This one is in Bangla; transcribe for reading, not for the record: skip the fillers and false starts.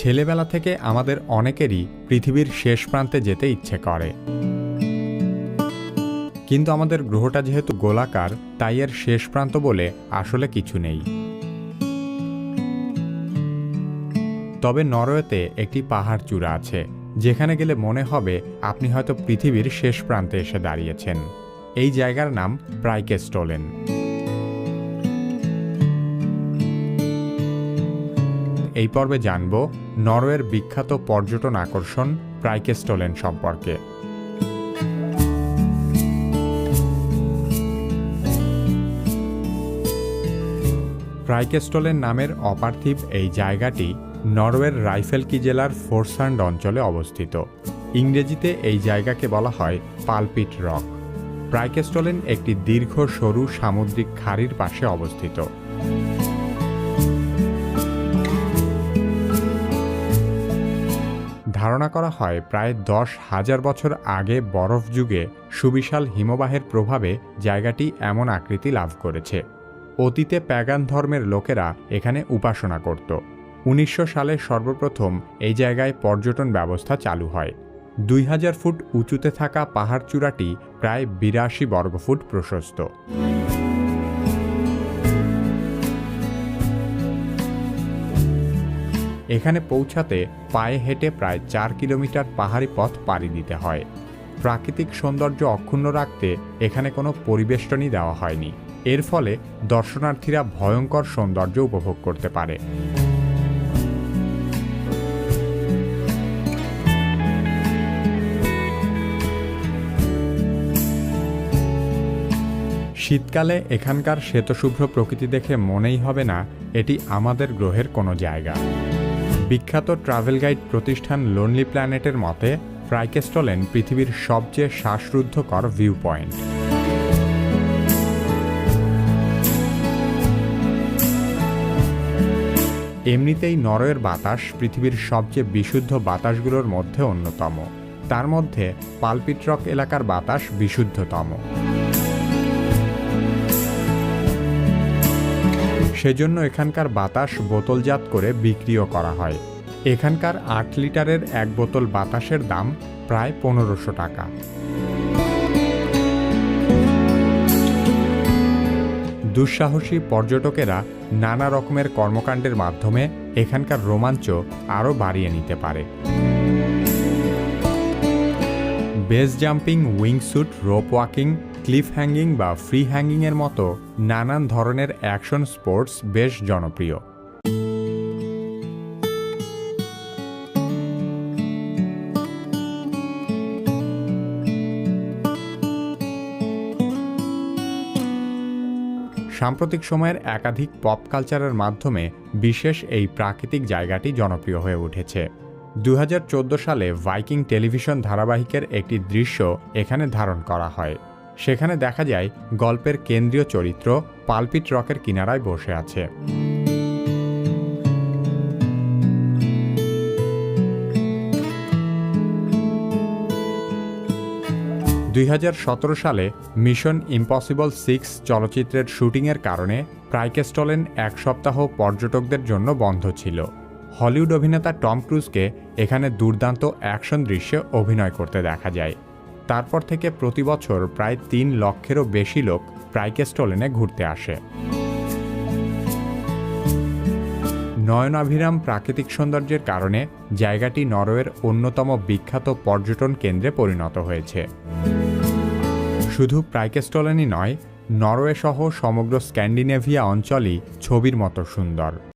ছেলেবেলা থেকে আমাদের অনেকেরই পৃথিবীর শেষ প্রান্তে যেতে ইচ্ছে করে, কিন্তু আমাদের গ্রহটা যেহেতু গোলাকার, তাই এর শেষ প্রান্ত বলে আসলে কিছু নেই। তবে নরওয়েতে একটি পাহাড় চূড়া আছে, যেখানে গেলে মনে হবে আপনি হয়তো পৃথিবীর শেষ প্রান্তে এসে দাঁড়িয়েছেন। এই জায়গার নাম প্রাইকেস্টোলেন। এই পর্বে জানব নরওয়ের বিখ্যাত পর্যটন আকর্ষণ প্রাইকেস্টোলেন সম্পর্কে। প্রাইকেস্টোলেন নামের অপার্থিব এই জায়গাটি নরওয়ের রাইফেলকি জেলার ফোরসান্ড অঞ্চলে অবস্থিত। ইংরেজিতে এই জায়গাকে বলা হয় পালপিট রক। প্রাইকেস্টোলেন একটি দীর্ঘ সরু সামুদ্রিক খাড়ির পাশে অবস্থিত। ধারণা করা হয় প্রায় 10,000 বছর আগে বরফ যুগে সুবিশাল হিমবাহের প্রভাবে জায়গাটি এমন আকৃতি লাভ করেছে। অতীতে প্যাগান ধর্মের লোকেরা এখানে উপাসনা করত। 1900 সালে সর্বপ্রথম এই জায়গায় পর্যটন ব্যবস্থা চালু হয়। 2000 ফুট উঁচুতে থাকা পাহাড় চূড়াটি প্রায় 82 বর্গফুট প্রশস্ত। এখানে পৌঁছাতে পায়ে হেঁটে প্রায় 4 কিলোমিটার পাহাড়ি পথ পাড়ি দিতে হয়। প্রাকৃতিক সৌন্দর্য অক্ষুণ্ণ রাখতে এখানে কোনো পরিবেষ্টনী দেওয়া হয়নি। এর ফলে দর্শনার্থীরা ভয়ঙ্কর সৌন্দর্য উপভোগ করতে পারে। শীতকালে এখানকার শ্বেতশুভ্র প্রকৃতি দেখে মনেই হবে না এটি আমাদের গ্রহের কোনো জায়গা। বিখ্যাত ট্রাভেল গাইড প্রতিষ্ঠান লোনলি প্ল্যানেটের মতে প্রাইকেস্টোলেন পৃথিবীর সবচেয়ে শ্বাসরুদ্ধকর ভিউ পয়েন্ট। এমনিতেই নরওয়ের বাতাস পৃথিবীর সবচেয়ে বিশুদ্ধ বাতাসগুলোর মধ্যে অন্যতম। তার মধ্যে পালপিট রক এলাকার বাতাস বিশুদ্ধতম। সেজন্য এখানকার বাতাস বোতলজাত করে বিক্রিও করা হয়। এখানকার 8 লিটারের এক বোতল বাতাসের দাম প্রায় 1500 টাকা। দুঃসাহসী পর্যটকেরা নানা রকমের কর্মকাণ্ডের মাধ্যমে এখানকার রোমাঞ্চ আরও বাড়িয়ে নিতে পারে। Base jumping, wingsuit, rope walking, cliff hanging বা ফ্রি হ্যাঙ্গিংয়ের মতো নানান ধরনের অ্যাকশন স্পোর্টস বেশ জনপ্রিয়। সাম্প্রতিক সময়ের একাধিক পপ কালচারের মাধ্যমে বিশেষ এই প্রাকৃতিক জায়গাটি জনপ্রিয় হয়ে উঠেছে। 2014 সালে ভাইকিং টেলিভিশন ধারাবাহিকের একটি দৃশ্য এখানে ধারণ করা হয়। সেখানে দেখা যায় গল্পের কেন্দ্রীয় চরিত্র পালপিট রকের কিনারায় বসে আছে। 2017 সালে মিশন ইম্পসিবল 6 চলচ্চিত্রের শুটিংয়ের কারণে প্রাইকেস্টোলেন 1 সপ্তাহ পর্যটকদের জন্য বন্ধ ছিল। হলিউড অভিনেতা টম ক্রুজকে এখানে দুর্দান্ত অ্যাকশন দৃশ্যে অভিনয় করতে দেখা যায়। তারপর থেকে প্রতি বছর প্রায় 3 লক্ষেরও বেশি লোক প্রাইকেস্টোলেনে ঘুরতে আসে। নয়নাভিরাম প্রাকৃতিক সৌন্দর্যের কারণে জায়গাটি নরওয়ের অন্যতম বিখ্যাত পর্যটন কেন্দ্রে পরিণত হয়েছে। শুধু প্রাইকেস্টোলেনই নয়, নরওয়ে সহ সমগ্র স্ক্যান্ডিনেভিয়া অঞ্চলই ছবির মতো সুন্দর।